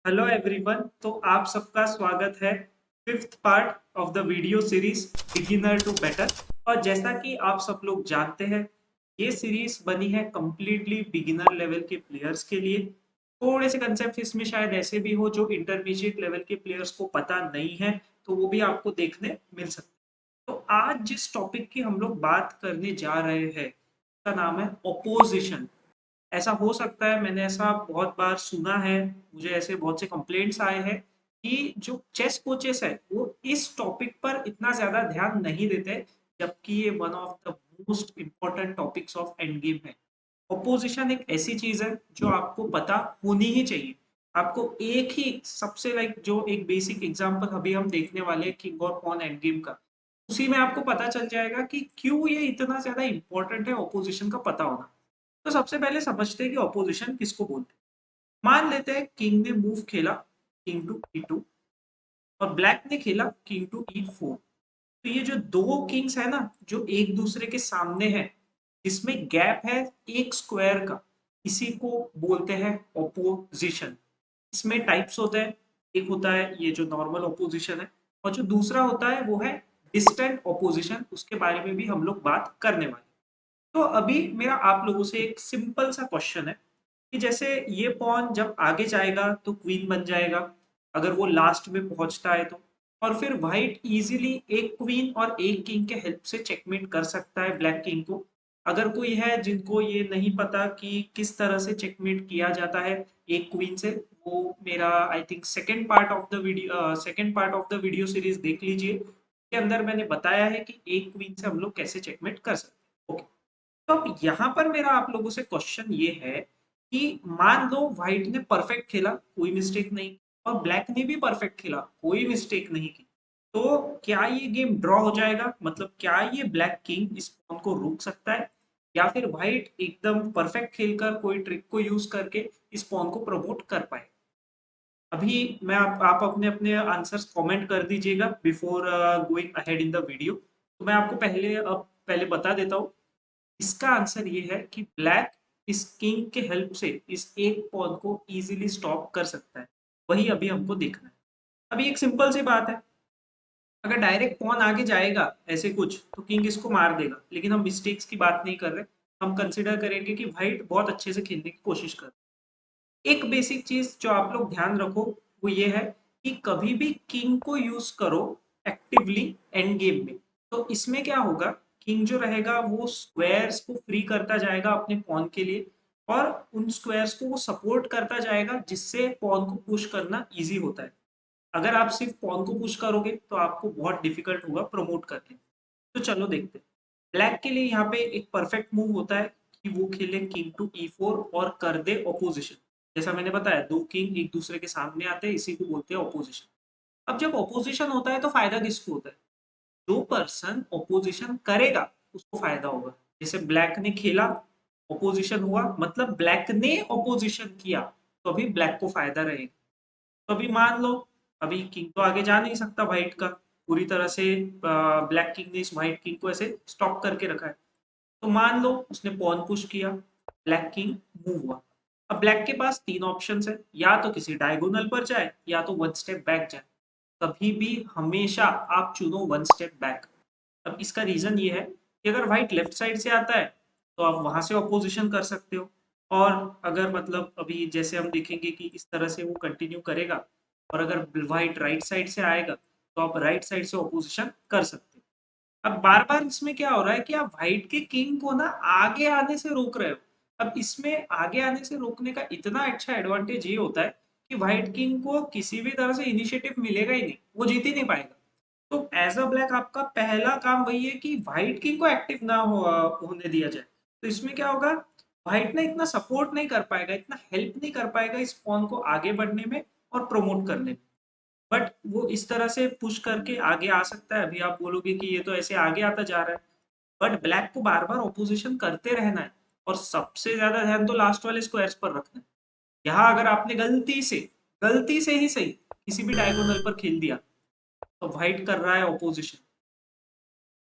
Hello everyone. तो आप सबका स्वागत है fifth part of the video series beginner to better. और जैसा कि आप सब लोग जानते हैं, ये सीरीज बनी है कंप्लीटली बिगिनर लेवल के प्लेयर्स के लिए। थोड़े से कंसेप्ट इसमें शायद ऐसे भी हो जो इंटरमीडिएट लेवल के प्लेयर्स को पता नहीं है, तो वो भी आपको देखने मिल सकते हैं। तो आज जिस टॉपिक की हम लोग बात करने जा रहे हैं, उसका नाम है ओपोजिशन। ऐसा हो सकता है, मैंने ऐसा बहुत बार सुना है, मुझे ऐसे बहुत से कंप्लेंट्स आए हैं कि जो चेस कोचेस है वो इस टॉपिक पर इतना ज्यादा ध्यान नहीं देते, जबकि ये one of the most important topics of end game है। ओपोजिशन एक ऐसी चीज है जो आपको पता होनी ही चाहिए। आपको एक ही सबसे जो एक बेसिक एग्जांपल अभी हम देखने वाले हैं किंग और पॉन एंड गेम का, उसी में आपको पता चल जाएगा कि क्यों ये इतना ज्यादा इंपॉर्टेंट है ओपोजिशन का पता होना। तो सबसे पहले समझते हैं कि ऑपोजिशन किसको बोलते हैं। मान लेते हैं किंग ने मूव खेला किंग टू E2 और ब्लैक ने खेला किंग टू E4। तो ये जो दो किंग्स है ना, जो एक दूसरे के सामने है, इसमें गैप है एक स्क्वायर का, इसी को बोलते हैं ऑपोजिशन। इसमें टाइप्स होते हैं, एक होता है ये जो नॉर्मल ऑपोजिशन है, और जो दूसरा होता है वो है डिस्टेंट ऑपोजिशन। उसके बारे में भी हम लोग बात करने वाले हैं। तो अभी मेरा आप लोगों से एक सिंपल सा क्वेश्चन है कि जैसे ये पॉन जब आगे जाएगा तो क्वीन बन जाएगा, अगर वो लास्ट में पहुंचता है तो। और फिर व्हाइट इजीली एक क्वीन और एक किंग के हेल्प से चेकमेट कर सकता है ब्लैक किंग को। अगर कोई है जिनको ये नहीं पता कि किस तरह से चेकमेट किया जाता है एक क्वीन से, वो मेरा I think second part of the video series देख लीजिए। के अंदर मैंने बताया है कि एक क्वीन से हम लोग कैसे चेकमेट कर सकते हैं। ओके। तो अब यहाँ पर मेरा आप लोगों से क्वेश्चन ये है कि मान लो व्हाइट ने परफेक्ट खेला, कोई मिस्टेक नहीं, और ब्लैक ने भी परफेक्ट खेला, कोई मिस्टेक नहीं की, तो क्या ये गेम ड्रॉ हो जाएगा? मतलब क्या ये ब्लैक किंग इस पॉन को रोक सकता है, या फिर व्हाइट एकदम परफेक्ट खेलकर कोई ट्रिक को यूज करके इस पॉन को प्रमोट कर पाए? अभी मैं आप अपने अपने आंसर्स कमेंट कर दीजिएगा before going ahead in the video. तो मैं आपको पहले बता देता हूँ। इसका आंसर ये है कि ब्लैक इस किंग के हेल्प से इस एक पॉन को इजीली स्टॉप कर सकता है। वही अभी हमको देखना है। अभी एक सिंपल सी बात है, अगर डायरेक्ट पॉन आगे जाएगा ऐसे कुछ तो किंग इसको मार देगा, लेकिन हम मिस्टेक्स की बात नहीं कर रहे। हम कंसिडर करेंगे कि व्हाइट बहुत अच्छे से खेलने की कोशिश कर। एक बेसिक चीज जो आप लोग ध्यान रखो वो ये है कि कभी भी किंग को यूज करो एक्टिवली एंड गेम में। तो इसमें क्या होगा, किंग जो रहेगा वो स्क्वायर्स को फ्री करता जाएगा अपने पॉन के लिए, और उन स्क्वायर्स को वो सपोर्ट करता जाएगा, जिससे पॉन को पुश करना इजी होता है। अगर आप सिर्फ पॉन को पुश करोगे तो आपको बहुत डिफिकल्ट होगा प्रमोट करने। तो चलो देखते हैं। ब्लैक के लिए यहाँ पे एक परफेक्ट मूव होता है कि वो खेले किंग टू E4 और कर दे ऑपोजिशन। जैसा मैंने बताया, दो किंग एक दूसरे के सामने आते हैं, इसी को बोलते हैं ऑपोजिशन। अब जब ऑपोजिशन होता है तो फायदा किसको होता है? जो पर्सन ऑपोजिशन करेगा उसको फायदा होगा। जैसे ब्लैक ने खेला, ऑपोजिशन हुआ, मतलब ब्लैक ने ऑपोजिशन किया, तो अभी ब्लैक को फायदा रहेगा। तो अभी मान लो, अभी किंग तो आगे जा नहीं सकता व्हाइट का, पूरी तरह से ब्लैक किंग ने इस व्हाइट किंग को ऐसे स्टॉप करके रखा है। तो मान लो उसने पॉन पुश किया, ब्लैक किंग मूव हुआ। अब ब्लैक के पास तीन ऑप्शंस है, या तो किसी डायगोनल पर जाए या तो वन स्टेप बैक जाए। कभी भी हमेशा आप चुनो वन स्टेप बैक। अब इसका रीजन ये है कि अगर व्हाइट लेफ्ट साइड से आता है तो आप वहां से ऑपोजिशन कर सकते हो, और अगर मतलब अभी जैसे हम देखेंगे कि इस तरह से वो कंटिन्यू करेगा, और अगर व्हाइट राइट साइड से आएगा तो आप राइट साइड से ऑपोजिशन कर सकते हो। अब बार बार इसमें क्या हो रहा है कि आप व्हाइट के किंग को ना आगे आने से रोक रहे हो। अब इसमें आगे आने से रोकने का इतना अच्छा एडवांटेज ये होता है कि व्हाइट किंग को किसी भी तरह से इनिशिएटिव मिलेगा ही नहीं, वो जीत ही नहीं पाएगा। तो एज अ ब्लैक आपका पहला काम वही है कि व्हाइट किंग को एक्टिव ना होने दिया जाए। तो इसमें क्या होगा, व्हाइट ना इतना सपोर्ट नहीं कर पाएगा, इतना हेल्प नहीं कर पाएगा इस पॉन को आगे बढ़ने में और प्रमोट करने में। बट वो इस तरह से पुश करके आगे आ सकता है। अभी आप बोलोगे कि ये तो ऐसे आगे आता जा रहा है, बट ब्लैक को बार बार ऑपोजिशन करते रहना है, और सबसे ज्यादा ध्यान तो लास्ट वाले स्क्वायर्स पर रखना है। यहाँ अगर आपने गलती से ही सही किसी भी डायगोनल पर खेल दिया तो व्हाइट कर रहा है ऑपोजिशन।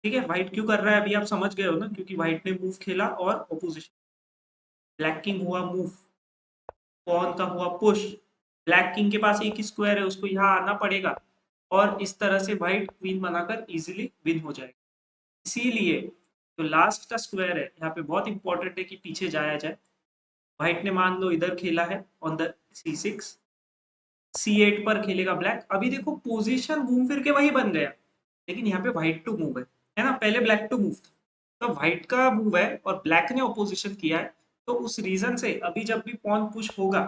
ठीक है, व्हाइट क्यों कर रहा है अभी आप समझ गए हो ना, क्योंकि व्हाइट ने मूव खेला और ऑपोजिशन। ब्लैक किंग हुआ मूव, पॉन का हुआ पुश, ब्लैक किंग के पास एक ही स्क्वायर है, उसको यहाँ आना पड़ेगा और इस तरह से व्हाइट क्वीन बनाकर इजीली विन हो जाएगा। इसीलिए जो लास्ट का स्क्वायर है यहाँ पे बहुत इंपॉर्टेंट है कि पीछे जाया जाए। व्हाइट ने मान लो इधर खेला है ऑन द C6, C8 पर खेलेगा ब्लैक। अभी देखो पोजीशन घूम फिर के वही बन गया, लेकिन यहाँ पे व्हाइट टू मूव है ना, पहले ब्लैक टू मूव था, तो व्हाइट का मूव है और ब्लैक ने ऑपोजिशन किया है। तो उस रीजन से अभी जब भी पॉन पुश होगा,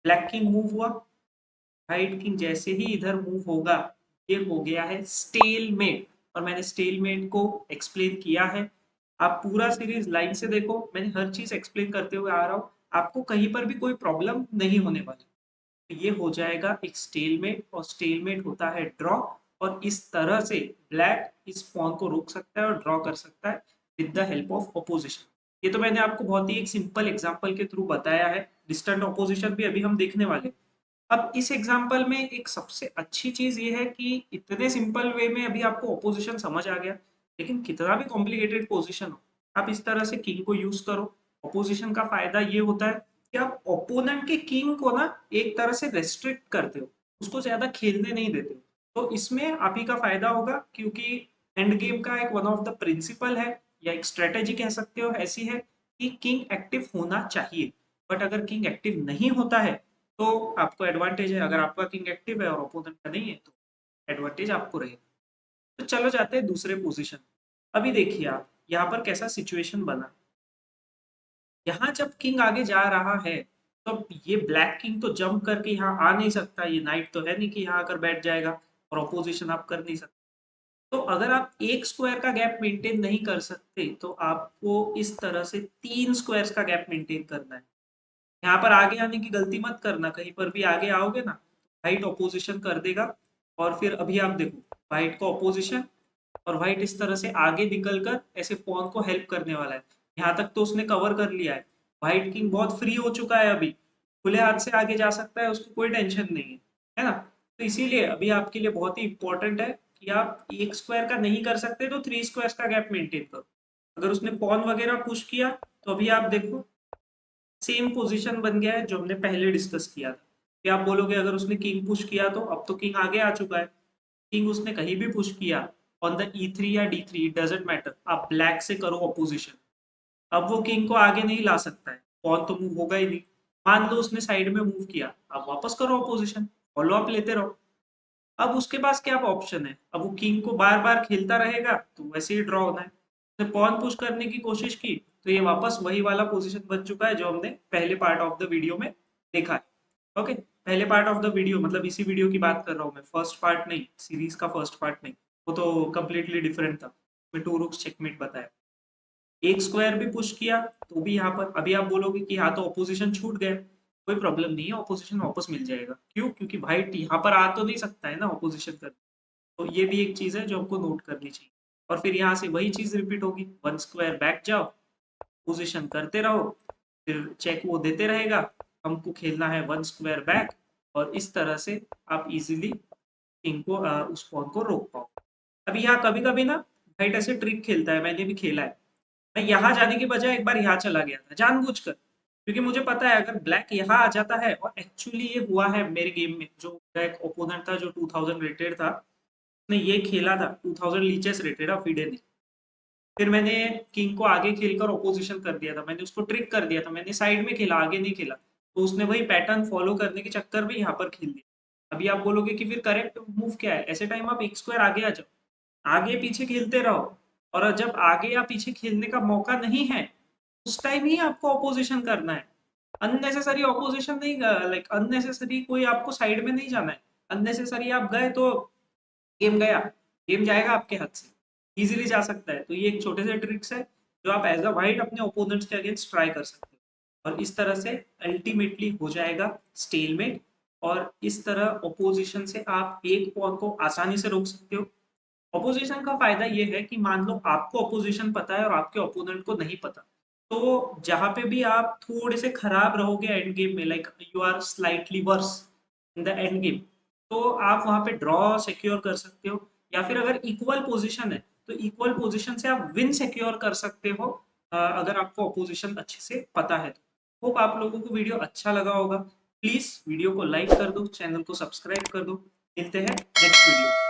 ब्लैक किंग मूव हुआ, व्हाइट किंग जैसे ही इधर मूव होगा, ये हो गया है स्टेलमेट। और मैंने स्टेलमेट को एक्सप्लेन किया है, आप पूरा सीरीज लाइन से देखो, मैंने हर चीज एक्सप्लेन करते हुए आ रहा हूँ, आपको कहीं पर भी कोई प्रॉब्लम नहीं होने वाली। तो ये हो जाएगा एक स्टेलमेट, और स्टेलमेट होता है ड्रॉ। और इस तरह से ब्लैक इस पॉन को रोक सकता है और ड्रॉ कर सकता है with the help of opposition. ये तो मैंने आपको बहुत ही एक सिंपल एग्जांपल के थ्रू बताया है, डिस्टेंट ऑपोजिशन भी अभी हम देखने वाले। अब इस एग्जांपल में एक सबसे अच्छी चीज ये है कि इतने सिंपल वे में अभी आपको ऑपोजिशन समझ आ गया, लेकिन कितना भी कॉम्प्लिकेटेड पोजीशन हो, आप इस तरह से किंग को यूज करो। ऑपोजिशन का फायदा ये होता है कि आप ओपोनेंट के किंग को ना एक तरह से रेस्ट्रिक्ट करते हो, उसको ज्यादा खेलने नहीं देते हो। तो इसमें आप ही का फायदा होगा, क्योंकि एंड गेम का एक वन ऑफ द प्रिंसिपल है या एक स्ट्रेटेजी कह सकते हो ऐसी है कि किंग एक्टिव होना चाहिए। बट अगर किंग एक्टिव नहीं होता है तो आपको एडवांटेज है, अगर आपका किंग एक्टिव है और ओपोनेंट का नहीं है तो एडवांटेज आपको रहेगा। तो चलो जाते हैं दूसरे पोजीशन। अभी देखिए आप यहाँ पर कैसा सिचुएशन बना, यहाँ जब किंग आगे जा रहा है तो ये ब्लैक किंग तो जंप करके यहाँ आ नहीं सकता, ये नाइट तो है नहीं कि यहाँ आकर बैठ जाएगा, और ऑपोजिशन आप कर नहीं सकते। तो अगर आप एक स्क्वायर का गैप मेंटेन नहीं कर सकते तो आपको इस तरह से तीन स्क्वायर्स का गैप मेंटेन करना है। यहाँ पर आगे आने की गलती मत करना, कहीं पर भी आगे आओगे ना व्हाइट ऑपोजिशन कर देगा। और फिर अभी आप देखो व्हाइट को ऑपोजिशन, और व्हाइट इस तरह से आगे निकलकर ऐसे पॉन को हेल्प करने वाला है। यहाँ तक तो उसने कवर कर लिया है, व्हाइट किंग बहुत फ्री हो चुका है, अभी खुले हाथ से आगे जा सकता है, उसको कोई टेंशन नहीं है ना। तो इसीलिए अभी आपके लिए बहुत ही इंपॉर्टेंट है कि आप एक स्क्वायर का नहीं कर सकते तो थ्री स्क्वायर का गैप मेंटेन करो। अगर उसने पॉन वगैरह पुश किया तो अभी आप देखो सेम पोजीशन बन गया है जो हमने पहले डिस्कस किया था। कि आप बोलोगे अगर उसने किंग पुश किया तो अब तो किंग आगे आ चुका है, किंग उसने कहीं भी पुश किया ऑन द E3 या D3, इट डजेंट मैटर, आप ब्लैक से करो ऑपोजिशन, अब वो किंग को आगे नहीं ला सकता है, पॉन तो मूव होगा ही नहीं। मान लो उसने साइड में मूव किया, आप वापस करो ऑपोजिशन, फॉलो अप लेते रहो। अब उसके पास क्या ऑप्शन है, अब वो किंग को बार बार खेलता रहेगा तो वैसे ही ड्रॉ होना है। उसने पॉन पुश करने की कोशिश की तो ये वापस वही वाला पोजीशन बन चुका है जो हमने पहले पार्ट ऑफ द वीडियो में देखा है। ओके, पहले पार्ट ऑफ द वीडियो मतलब इसी वीडियो की बात कर रहा हूँ मैं, फर्स्ट पार्ट नहीं, सीरीज का फर्स्ट पार्ट नहीं, वो तो कम्प्लीटली डिफरेंट था, मैं टू रुक्स चेकमेट बताया। एक स्क्वायर भी पुश किया तो भी यहाँ पर अभी आप बोलोगे कि हाँ तो ऑपोजिशन छूट गए, कोई प्रॉब्लम नहीं है, ऑपोजिशन वापस मिल जाएगा। क्यों? क्योंकि व्हाइट यहाँ पर आ तो नहीं सकता है ना ऑपोजिशन कर। तो ये भी एक चीज है जो हमको नोट करनी चाहिए। और फिर यहाँ से वही चीज रिपीट होगी, वन स्क्वायर बैक जाओ, पोजीशन करते रहो, फिर चेक वो देते रहेगा, हमको खेलना है वन स्क्वायर बैक, और इस तरह से आप इजीली इनको उस पॉन को रोक पाओ। अभी यहाँ कभी कभी ना व्हाइट ऐसे ट्रिक खेलता है, मैंने भी खेला है, मैं यहाँ जाने की बजाय एक बार यहाँ चला गया था जानबूझकर, क्योंकि मुझे पता है अगर ब्लैक यहाँ आ जाता है, और एक्चुअली ये हुआ है मेरे गेम में, जो एक ओपोनेंट था जो 2000 रेटेड था, उसने ये खेला था 2000 लीचेस रेटेड था फीडे ने। फिर मैंने किंग को आगे खेलकर ऑपोजिशन कर दिया था, मैंने उसको ट्रिक कर दिया था, मैंने साइड में खेला आगे नहीं खेला, तो उसने वही पैटर्न फॉलो करने के चक्कर में यहाँ पर खेल दिया। अभी आप बोलोगे कि फिर करेक्ट मूव क्या है, ऐसे टाइम आप एक स्क्वायर आगे आ जाओ, आगे पीछे खेलते रहो, और जब आगे या पीछे खेलने का मौका नहीं है उस टाइम ही आपको ऑपोजिशन करना है। अननेसेसरी ऑपोजिशन नहीं, लाइक अननेसेसरी कोई आपको साइड में नहीं जाना है। अननेसेसरी आप गए तो गेम गया, गेम जाएगा आपके हाथ से, इजीली जा सकता है। तो ये एक छोटे से ट्रिक्स है जो आप एज अ वाइट अपने ओपोनेंट्स के अगेंस्ट ट्राई कर सकते हो, और इस तरह से अल्टीमेटली हो जाएगा स्टेलमेट। और इस तरह ओपोजिशन से आप एक पॉन को आसानी से रोक सकते हो। ऑपोजिशन का फायदा ये है कि मान लो आपको ऑपोजिशन पता है और आपके ओपोनेंट को नहीं पता, तो जहां पे भी आप थोड़े से खराब रहोगे एंड गेम में, like you are slightly worse in the end game, तो आप वहां पे ड्रॉ सिक्योर कर सकते हो। या फिर अगर इक्वल पोजीशन है तो इक्वल पोजीशन से आप विन सिक्योर कर सकते हो, अगर आपको ऑपोजिशन अच्छे से पता है तो। होप आप लोगों को वीडियो अच्छा लगा होगा। प्लीज वीडियो को लाइक कर दो, चैनल को सब्सक्राइब कर दो। मिलते हैं नेक्स्ट वीडियो।